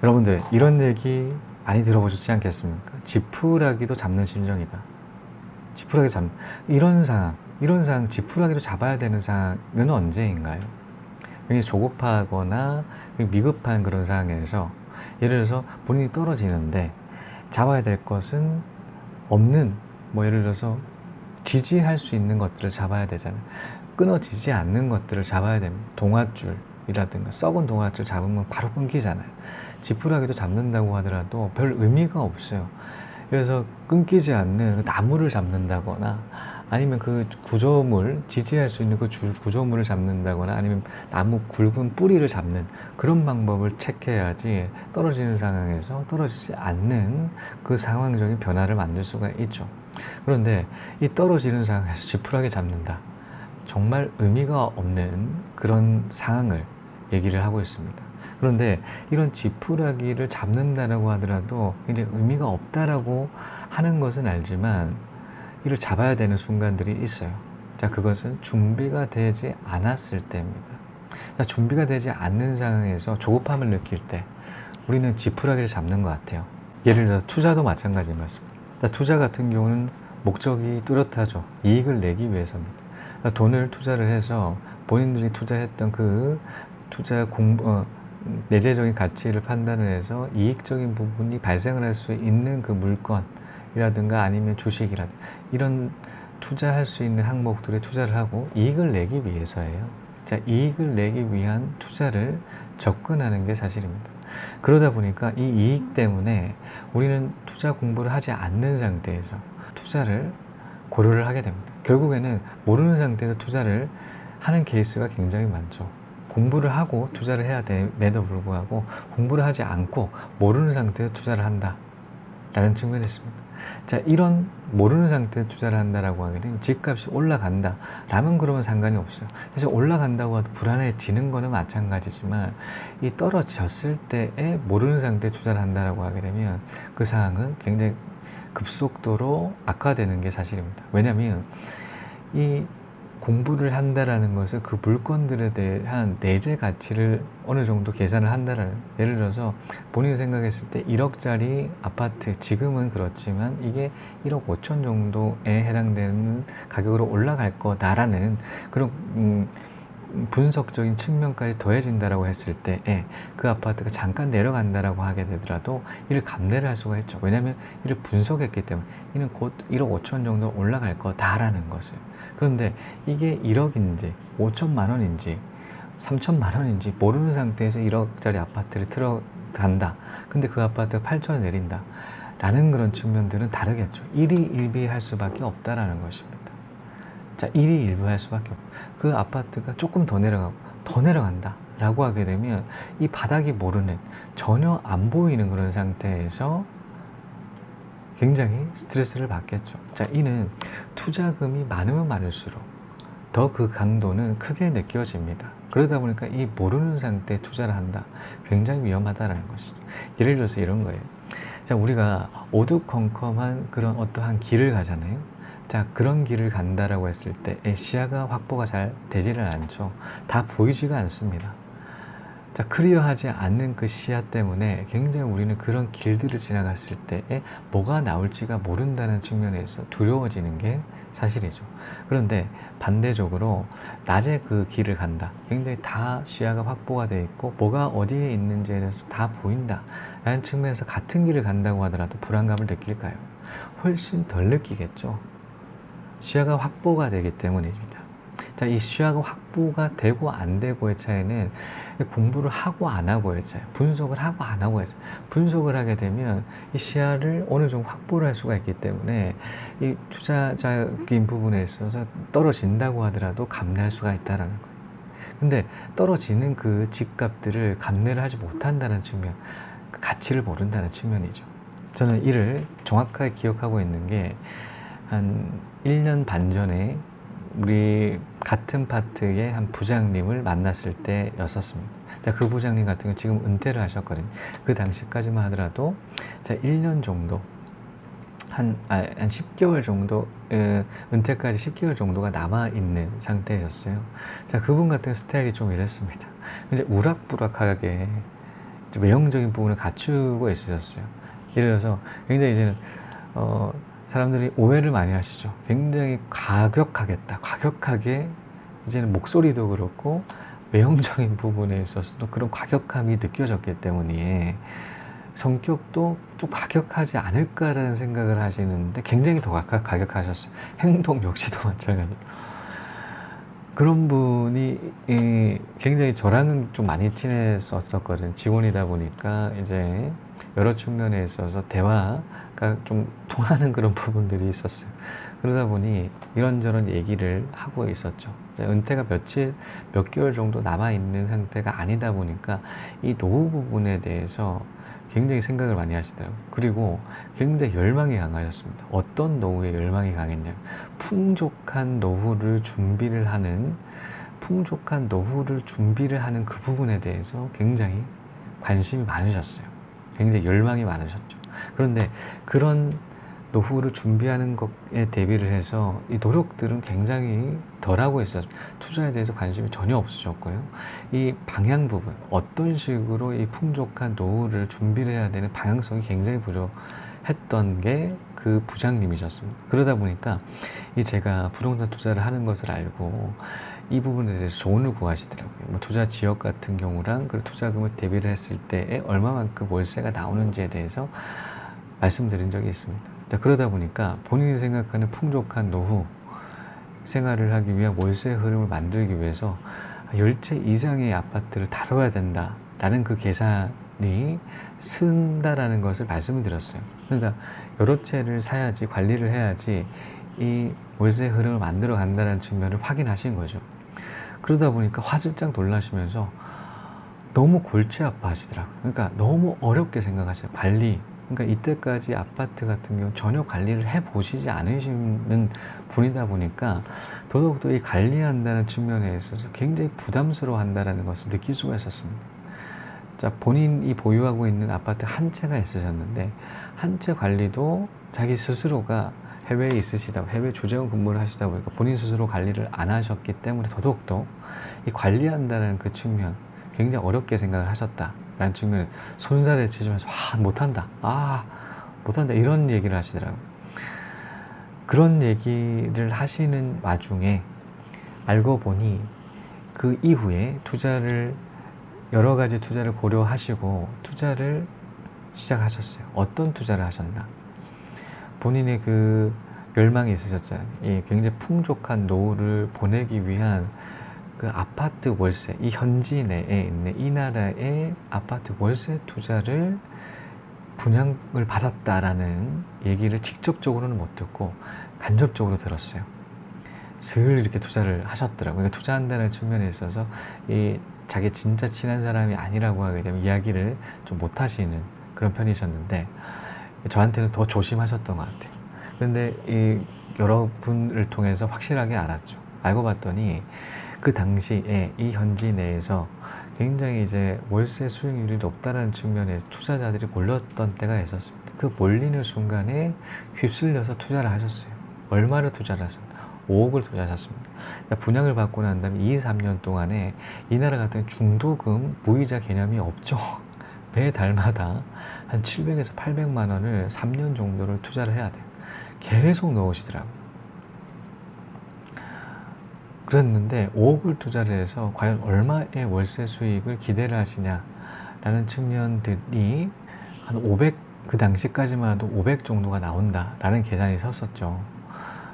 여러분들 이런 얘기 많이 들어보셨지 않겠습니까? 지푸라기도 잡는 심정이다. 지푸라기 이런 상황 지푸라기도 잡아야 되는 상황은 언제인가요? 굉장히 조급하거나 미급한 그런 상황에서 예를 들어서 본인이 떨어지는데 잡아야 될 것은 없는, 뭐 예를 들어서 지지할 수 있는 것들을 잡아야 되잖아요. 끊어지지 않는 것들을 잡아야 됩니다. 동아줄이라든가 썩은 동아줄 잡으면 바로 끊기잖아요. 지푸라기도 잡는다고 하더라도 별 의미가 없어요. 그래서 끊기지 않는 나무를 잡는다거나 아니면 그 구조물, 지지할 수 있는 그 구조물을 잡는다거나 아니면 나무 굵은 뿌리를 잡는 그런 방법을 택해야지 떨어지는 상황에서 떨어지지 않는 그 상황적인 변화를 만들 수가 있죠. 그런데 이 떨어지는 상황에서 지푸라기 잡는다. 정말 의미가 없는 그런 상황을 얘기를 하고 있습니다. 그런데 이런 지푸라기를 잡는다라고 하더라도 굉장히 의미가 없다라고 하는 것은 알지만 이를 잡아야 되는 순간들이 있어요. 자, 그것은 준비가 되지 않았을 때입니다. 자, 준비가 되지 않는 상황에서 조급함을 느낄 때 우리는 지푸라기를 잡는 것 같아요. 예를 들어 투자도 마찬가지인 것 같습니다. 자, 투자 같은 경우는 목적이 뚜렷하죠. 이익을 내기 위해서입니다. 돈을 투자를 해서 본인들이 투자했던 그 투자 내재적인 가치를 판단을 해서 이익적인 부분이 발생을 할 수 있는 그 물건이라든가 아니면 주식이라든가 이런 투자할 수 있는 항목들에 투자를 하고 이익을 내기 위해서예요. 자, 이익을 내기 위한 투자를 접근하는 게 사실입니다. 그러다 보니까 이 이익 때문에 우리는 투자 공부를 하지 않는 상태에서 투자를 고려를 하게 됩니다. 결국에는 모르는 상태에서 투자를 하는 케이스가 굉장히 많죠. 공부를 하고 투자를 해야 됨에도 불구하고 공부를 하지 않고 모르는 상태에서 투자를 한다 라는 측면이 있습니다. 자, 이런 모르는 상태에서 투자를 한다라고 하게 되면 집값이 올라간다 라면 그러면 상관이 없어요. 사실 올라간다고 해도 불안해지는 거는 마찬가지지만 이 떨어졌을 때에 모르는 상태에 투자를 한다라고 하게 되면 그 상황은 굉장히 급속도로 악화되는 게 사실입니다. 왜냐하면 이 공부를 한다라는 것은 그 물건들에 대한 내재 가치를 어느 정도 계산을 한다라는, 예를 들어서 본인이 생각했을 때 1억짜리 아파트, 지금은 그렇지만 이게 1억 5천 정도에 해당되는 가격으로 올라갈 거다라는 그런 분석적인 측면까지 더해진다라고 했을 때에 그 아파트가 잠깐 내려간다라고 하게 되더라도 이를 감내를 할 수가 있죠. 왜냐하면 이를 분석했기 때문에 이는 곧 1억 5천 정도 올라갈 거다라는 것을. 그런데 이게 1억인지 5천만 원인지 3천만 원인지 모르는 상태에서 1억짜리 아파트를 들어간다. 근데 그 아파트가 8천에 내린다 라는 그런 측면들은 다르겠죠. 일희일비할 수밖에 없다라는 것입니다. 자, 일희일비할 수밖에 없다. 그 아파트가 조금 더 내려가고 더 내려간다 라고 하게 되면 이 바닥이 모르는, 전혀 안 보이는 그런 상태에서 굉장히 스트레스를 받겠죠. 자, 이는 투자금이 많으면 많을수록 더 그 강도는 크게 느껴집니다. 그러다 보니까 이 모르는 상태에 투자를 한다. 굉장히 위험하다는 것이죠. 예를 들어서 이런 거예요. 자, 우리가 어두컴컴한 그런 어떠한 길을 가잖아요. 자, 그런 길을 간다라고 했을 때 시야가 확보가 잘 되지를 않죠. 다 보이지가 않습니다. 자, 클리어하지 않는 그 시야 때문에 굉장히 우리는 그런 길들을 지나갔을 때에 뭐가 나올지가 모른다는 측면에서 두려워지는 게 사실이죠. 그런데 반대적으로 낮에 그 길을 간다. 굉장히 다 시야가 확보가 되어 있고 뭐가 어디에 있는지에 대해서 다 보인다 라는 측면에서 같은 길을 간다고 하더라도 불안감을 느낄까요? 훨씬 덜 느끼겠죠. 시야가 확보가 되기 때문입니다. 자, 이 시야가 확보가 되고 안 되고의 차이는 공부를 하고 안 하고의 차이, 분석을 하고 안 하고의 차이. 분석을 하게 되면 이 시야를 어느 정도 확보를 할 수가 있기 때문에 이 투자적인 부분에 있어서 떨어진다고 하더라도 감내할 수가 있다는 거예요. 근데 떨어지는 그 집값들을 감내를 하지 못한다는 측면, 그 가치를 모른다는 측면이죠. 저는 이를 정확하게 기억하고 있는 게 한 1년 반 전에 우리 같은 파트의 한 부장님을 만났을 때였었습니다. 자, 그 부장님 같은 경우 지금 은퇴를 하셨거든요. 그 당시까지만 하더라도 자, 1년 정도 한 10개월 정도, 은퇴까지 10개월 정도가 남아있는 상태였어요. 자, 그분 같은 스타일이 좀 이랬습니다. 이제 우락부락하게 외형적인 부분을 갖추고 있으셨어요. 예를 들어서 굉장히 이제는 사람들이 오해를 많이 하시죠. 굉장히 과격하겠다. 과격하게 이제는 목소리도 그렇고 외형적인 부분에 있어서도 그런 과격함이 느껴졌기 때문에 성격도 좀 과격하지 않을까라는 생각을 하시는데 굉장히 더 과격하셨어요. 행동 역시도 마찬가지로. 그런 분이 굉장히 저랑은 좀 많이 친했었거든요. 직원이다 보니까 이제 여러 측면에 있어서 대화가 좀 통하는 그런 부분들이 있었어요. 그러다 보니 이런저런 얘기를 하고 있었죠. 은퇴가 몇 개월 정도 남아있는 상태가 아니다 보니까 이 노후 부분에 대해서 굉장히 생각을 많이 하시더라고요. 그리고 굉장히 열망이 강하셨습니다. 어떤 노후에 열망이 강했냐면 풍족한 노후를 준비를 하는 그 부분에 대해서 굉장히 관심이 많으셨어요. 굉장히 열망이 많으셨죠. 그런데 그런 노후를 준비하는 것에 대비를 해서 이 노력들은 굉장히 덜하고 있어요. 투자에 대해서 관심이 전혀 없으셨고요. 이 방향 부분, 어떤 식으로 이 풍족한 노후를 준비를 해야 되는 방향성이 굉장히 부족했던 게 그 부장님이셨습니다. 그러다 보니까 이 제가 부동산 투자를 하는 것을 알고 이 부분에 대해서 조언을 구하시더라고요. 뭐 투자 지역 같은 경우랑 그 투자금을 대비를 했을 때에 얼마만큼 월세가 나오는지에 대해서 말씀드린 적이 있습니다. 그러다 보니까 본인이 생각하는 풍족한 노후 생활을 하기 위한 월세 흐름을 만들기 위해서 10채 이상의 아파트를 다뤄야 된다라는 그 계산이 쓴다라는 것을 말씀을 드렸어요. 그러니까 여러 채를 사야지, 관리를 해야지 이 월세 흐름을 만들어 간다는 측면을 확인하신 거죠. 그러다 보니까 화들짝 놀라시면서 너무 골치 아파하시더라고요. 그러니까 너무 어렵게 생각하시죠. 관리. 그러니까 이때까지 아파트 같은 경우 전혀 관리를 해보시지 않으시는 분이다 보니까 더더욱더 이 관리한다는 측면에 있어서 굉장히 부담스러워 한다는 것을 느낄 수가 있었습니다. 자, 본인이 보유하고 있는 아파트 한 채가 있으셨는데 한 채 관리도 자기 스스로가 해외에 있으시다, 해외 주재원 근무를 하시다 보니까 본인 스스로 관리를 안 하셨기 때문에 더더욱더 이 관리한다는 그 측면 굉장히 어렵게 생각을 하셨다라는 측면에 손살을 치시면서 못한다 이런 얘기를 하시더라고요. 그런 얘기를 하시는 와중에 알고 보니 그 이후에 여러 가지 투자를 고려하시고 투자를 시작하셨어요. 어떤 투자를 하셨나? 본인의 그 열망이 있으셨잖아요. 이 굉장히 풍족한 노후를 보내기 위한 그 아파트 월세, 이 현지 내에 있는 이 나라의 아파트 월세 투자를 분양을 받았다라는 얘기를 직접적으로는 못 듣고 간접적으로 들었어요. 슬 이렇게 투자를 하셨더라고요. 그러니까 투자한다는 측면에 있어서 이 자기 진짜 친한 사람이 아니라고 하게 되면 이야기를 좀 못 하시는 그런 편이셨는데 저한테는 더 조심하셨던 것 같아요. 그런데 이 여러분을 통해서 확실하게 알았죠. 알고 봤더니 그 당시에 이 현지 내에서 굉장히 이제 월세 수익률이 높다는 측면에 투자자들이 몰렸던 때가 있었습니다. 그 몰리는 순간에 휩쓸려서 투자를 하셨어요. 얼마를 투자를 하셨나? 5억을 투자하셨습니다. 분양을 받고 난 다음에 2, 3년 동안에 이 나라 같은 중도금 무이자 개념이 없죠. 매달마다 한 700에서 800만 원을 3년 정도를 투자를 해야 돼요. 계속 넣으시더라고요. 그랬는데 5억을 투자를 해서 과연 얼마의 월세 수익을 기대를 하시냐라는 측면들이 한 500, 그 당시까지만 해도 500 정도가 나온다라는 계산이 섰었죠.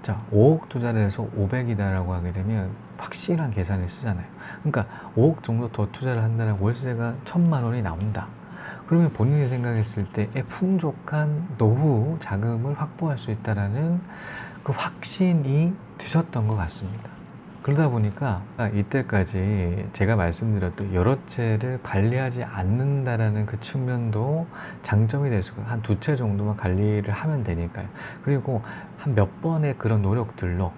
자, 5억 투자를 해서 500이다라고 하게 되면 확실한 계산을 쓰잖아요. 그러니까 5억 정도 더 투자를 한다면 월세가 1000만 원이 나온다. 그러면 본인이 생각했을 때의 풍족한 노후 자금을 확보할 수 있다라는 그 확신이 드셨던 것 같습니다. 그러다 보니까 이때까지 제가 말씀드렸던 여러 채를 관리하지 않는다라는 그 측면도 장점이 될 수가, 한 2채 정도만 관리를 하면 되니까요. 그리고 한 몇 번의 그런 노력들로,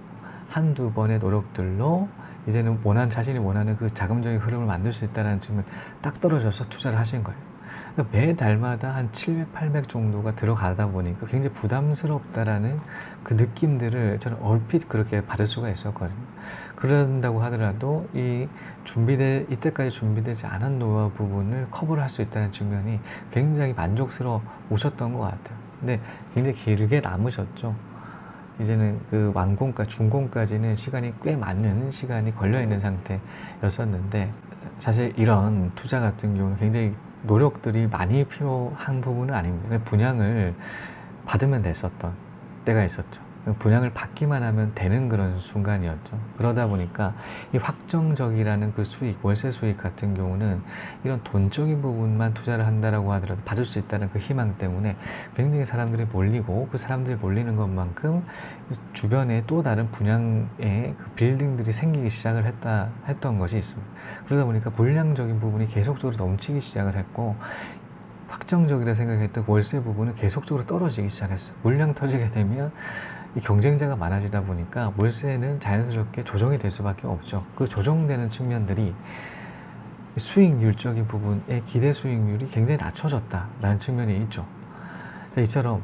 한두 번의 노력들로 이제는 자신이 원하는 그 자금적인 흐름을 만들 수 있다는 측면 딱 떨어져서 투자를 하신 거예요. 그러니까 매달마다 한 700, 800 정도가 들어가다 보니까 굉장히 부담스럽다라는 그 느낌들을 저는 얼핏 그렇게 받을 수가 있었거든요. 그런다고 하더라도 이때까지 준비되지 않은 노화 부분을 커버를 할 수 있다는 측면이 굉장히 만족스러우셨던 것 같아요. 근데 굉장히 길게 남으셨죠. 이제는 그 준공까지는 시간이 꽤 많은 시간이 걸려 있는 상태였었는데, 사실 이런 투자 같은 경우는 굉장히 노력들이 많이 필요한 부분은 아닙니다. 그냥 분양을 받으면 됐었던 때가 있었죠. 분양을 받기만 하면 되는 그런 순간이었죠. 그러다 보니까 이 확정적이라는 그 수익, 월세 수익 같은 경우는 이런 돈적인 부분만 투자를 한다라고 하더라도 받을 수 있다는 그 희망 때문에 굉장히 사람들이 몰리고, 그 사람들이 몰리는 것만큼 주변에 또 다른 분양의 그 빌딩들이 생기기 시작을 했던 것이 있습니다. 그러다 보니까 물량적인 부분이 계속적으로 넘치기 시작을 했고, 확정적이라 생각했던 월세 부분은 계속적으로 떨어지기 시작했어요. 물량 터지게 되면 이 경쟁자가 많아지다 보니까 월세는 자연스럽게 조정이 될 수밖에 없죠. 그 조정되는 측면들이 수익률적인 부분의 기대 수익률이 굉장히 낮춰졌다라는 측면이 있죠. 자, 이처럼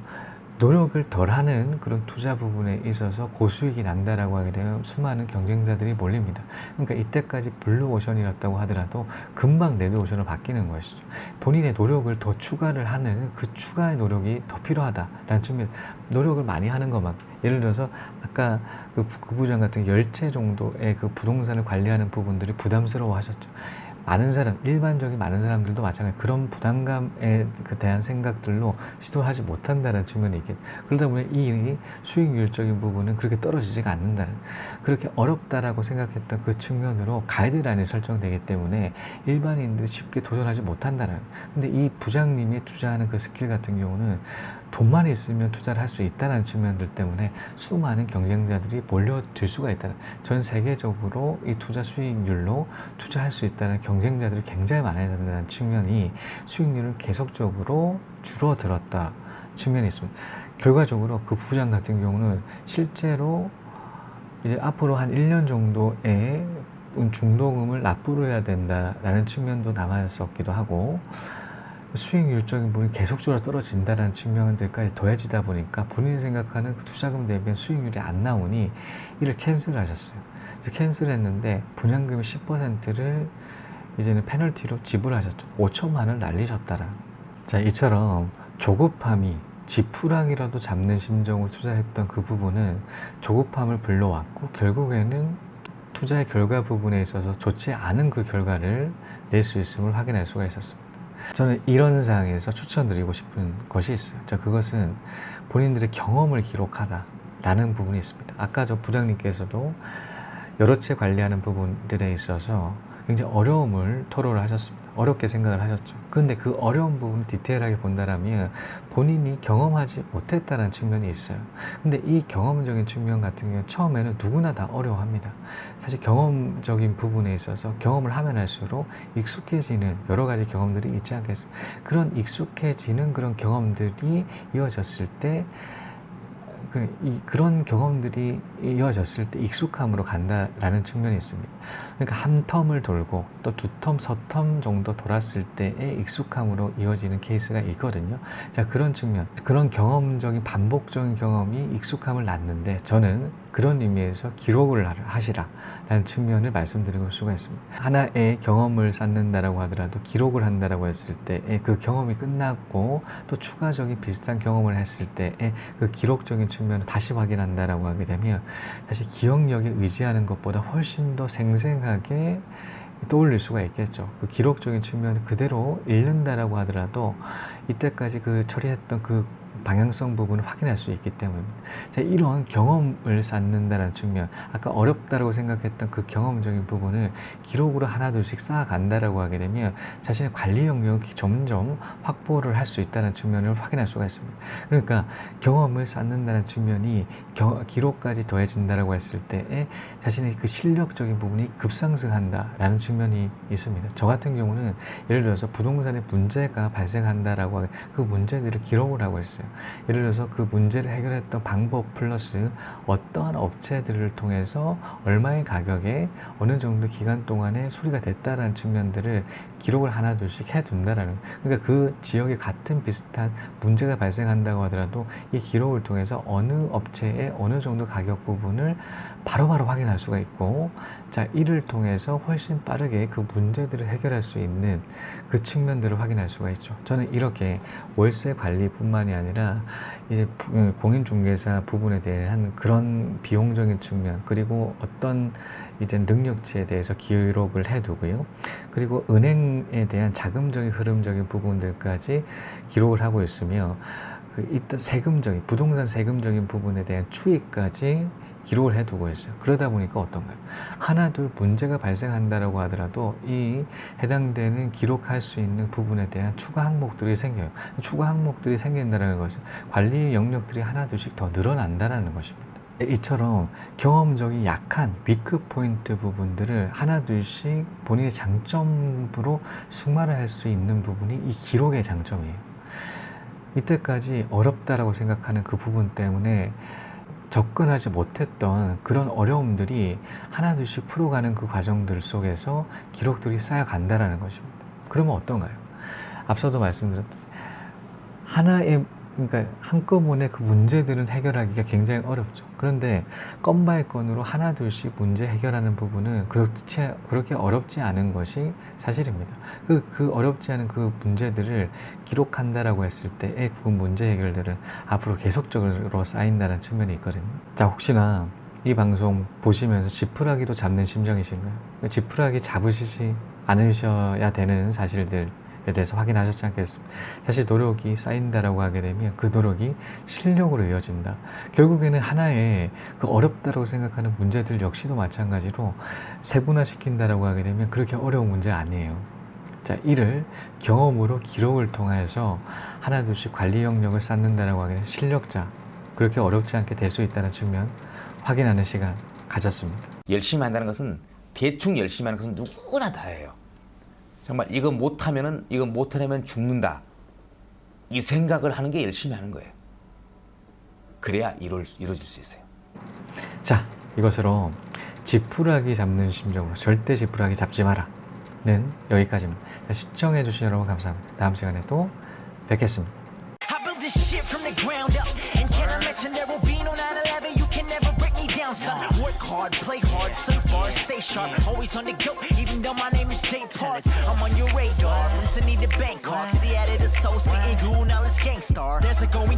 노력을 덜하는 그런 투자 부분에 있어서 고수익이 난다라고 하게 되면 수많은 경쟁자들이 몰립니다. 그러니까 이때까지 블루오션이었다고 하더라도 금방 레드오션으로 바뀌는 것이죠. 본인의 노력을 더 추가를 하는 그 추가의 노력이 더 필요하다라는 측면, 노력을 많이 하는 것만, 예를 들어서 아까 그 부장 같은 10채 정도의 그 부동산을 관리하는 부분들이 부담스러워 하셨죠. 일반적인 많은 사람들도 마찬가지 그런 부담감에 대한 생각들로 시도하지 못한다는 측면이 있겠. 그러다 보니 이 수익률적인 부분은 그렇게 떨어지지가 않는다는, 그렇게 어렵다라고 생각했던 그 측면으로 가이드라인이 설정되기 때문에 일반인들이 쉽게 도전하지 못한다는. 근데 이 부장님이 투자하는 그 스킬 같은 경우는 돈만 있으면 투자를 할 수 있다는 측면들 때문에 수많은 경쟁자들이 몰려들 수가 있다는, 전 세계적으로 이 투자 수익률로 투자할 수 있다는 경쟁자들이 굉장히 많아야 된다는 측면이 수익률을 계속적으로 줄어들었다 측면이 있습니다. 결과적으로 그 부장 같은 경우는 실제로 이제 앞으로 한 1년 정도의 중도금을 납부를 해야 된다라는 측면도 남아있었기도 하고, 수익률적인 부분이 계속적으로 떨어진다는 측면들까지 더해지다 보니까 본인이 생각하는 그 투자금 대비 수익률이 안 나오니 이를 캔슬을 하셨어요. 그래서 캔슬했는데 분양금의 10%를 이제는 페널티로 지불하셨죠. 5천만 원을 날리셨다라. 자, 이처럼 조급함이 지푸라기라도 잡는 심정으로 투자했던 그 부분은 조급함을 불러왔고, 결국에는 투자의 결과 부분에 있어서 좋지 않은 그 결과를 낼 수 있음을 확인할 수가 있었습니다. 저는 이런 상황에서 추천드리고 싶은 것이 있어요. 자, 그것은 본인들의 경험을 기록하다라는 부분이 있습니다. 아까 저 부장님께서도 여러 채 관리하는 부분들에 있어서 굉장히 어려움을 토로를 하셨습니다. 어렵게 생각을 하셨죠. 그런데 그 어려운 부분을 디테일하게 본다면 본인이 경험하지 못했다는 측면이 있어요. 근데 이 경험적인 측면 같은 경우는 처음에는 누구나 다 어려워합니다. 사실 경험적인 부분에 있어서 경험을 하면 할수록 익숙해지는 여러 가지 경험들이 있지 않겠습니까? 그런 익숙해지는 그런 경험들이 이어졌을 때 그런 경험들이 이어졌을 때 익숙함으로 간다라는 측면이 있습니다. 그러니까 한 텀을 돌고 또 두 텀, 서텀 정도 돌았을 때의 익숙함으로 이어지는 케이스가 있거든요. 자, 그런 측면, 그런 경험적인 반복적인 경험이 익숙함을 낳는데, 저는 그런 의미에서 기록을 하시라 라는 측면을 말씀드릴 수가 있습니다. 하나의 경험을 쌓는다라고 하더라도 기록을 한다라고 했을 때 그 경험이 끝났고 또 추가적인 비슷한 경험을 했을 때 그 기록적인 측면을 다시 확인한다라고 하게 되면 사실 기억력에 의지하는 것보다 훨씬 더 생생하게 떠올릴 수가 있겠죠. 그 기록적인 측면을 그대로 읽는다라고 하더라도 이때까지 그 처리했던 그 방향성 부분을 확인할 수 있기 때문입니다. 자, 이런 경험을 쌓는다는 측면, 아까 어렵다고 생각했던 그 경험적인 부분을 기록으로 하나둘씩 쌓아간다라고 하게 되면 자신의 관리 영역이 점점 확보를 할 수 있다는 측면을 확인할 수가 있습니다. 그러니까 경험을 쌓는다는 측면이 기록까지 더해진다라고 했을 때 자신의 그 실력적인 부분이 급상승한다라는 측면이 있습니다. 저 같은 경우는 예를 들어서 부동산에 문제가 발생한다라고 그 문제들을 기록을 하고 있어요. 예를 들어서 그 문제를 해결했던 방법 플러스 어떠한 업체들을 통해서 얼마의 가격에 어느 정도 기간 동안에 수리가 됐다라는 측면들을 기록을 하나 둘씩 해둔다라는, 그러니까 그 지역에 같은 비슷한 문제가 발생한다고 하더라도 이 기록을 통해서 어느 업체의 어느 정도 가격 부분을 바로바로 확인할 수가 있고, 자, 이를 통해서 훨씬 빠르게 그 문제들을 해결할 수 있는 그 측면들을 확인할 수가 있죠. 저는 이렇게 월세 관리뿐만이 아니라 이제 공인중개사 부분에 대한 그런 비용적인 측면, 그리고 어떤 이제 능력치에 대해서 기록을 해두고요. 그리고 은행에 대한 자금적인 흐름적인 부분들까지 기록을 하고 있으며, 일단 세금적인, 부동산 세금적인 부분에 대한 추이까지 기록을 해두고 있어요. 그러다 보니까 어떤가요? 하나 둘 문제가 발생한다라고 하더라도 이 해당되는 기록할 수 있는 부분에 대한 추가 항목들이 생겨요. 추가 항목들이 생긴다는 것은 관리 영역들이 하나 둘씩 더 늘어난다는 것입니다. 이처럼 경험적이 약한 위크 포인트 부분들을 하나 둘씩 본인의 장점으로 승화를 할 수 있는 부분이 이 기록의 장점이에요. 이때까지 어렵다라고 생각하는 그 부분 때문에 접근하지 못했던 그런 어려움들이 하나 둘씩 풀어가는 그 과정들 속에서 기록들이 쌓여간다는 것입니다. 그러면 어떤가요? 앞서도 말씀드렸듯이 하나의, 그러니까 한꺼번에 그 문제들은 해결하기가 굉장히 어렵죠. 그런데 건 바이 건으로 하나 둘씩 문제 해결하는 부분은 그렇게 어렵지 않은 것이 사실입니다. 그 어렵지 않은 그 문제들을 기록한다라고 했을 때의 그 문제 해결들은 앞으로 계속적으로 쌓인다는 측면이 있거든요. 자, 혹시나 이 방송 보시면서 지푸라기도 잡는 심정이신가요? 지푸라기 잡으시지 않으셔야 되는 사실들에 대해서 확인하셨지 않겠습니까? 사실 노력이 쌓인다라고 하게 되면 그 노력이 실력으로 이어진다. 결국에는 하나의 그 어렵다고 생각하는 문제들 역시도 마찬가지로 세분화시킨다라고 하게 되면 그렇게 어려운 문제 아니에요. 자, 이를 경험으로 기록을 통해서 하나 둘씩 관리 영역을 쌓는다라고 하게 되면 실력자, 그렇게 어렵지 않게 될 수 있다는 측면 확인하는 시간 가졌습니다. 열심히 한다는 것은, 대충 열심히 하는 것은 누구나 다 해요. 정말 이거 못하려면 죽는다, 이 생각을 하는 게 열심히 하는 거예요. 그래야 이루어질 수 있어요. 자, 이것으로 지푸라기 잡는 심정으로 절대 지푸라기 잡지 마라 는 여기까지입니다. 시청해 주신 여러분 감사합니다. 다음 시간에 또 뵙겠습니다. I built this shit from the ground up, and can I mention there will be no 9/11? You can never break me down, son. Work hard, play hard, surf hard, stay sharp. Always on the go, even though my name is Jay Park. I'm on your radar, from Sydney to Bangkok. See, out of the soul, spitting glue, knowledge gangstar. There's a going.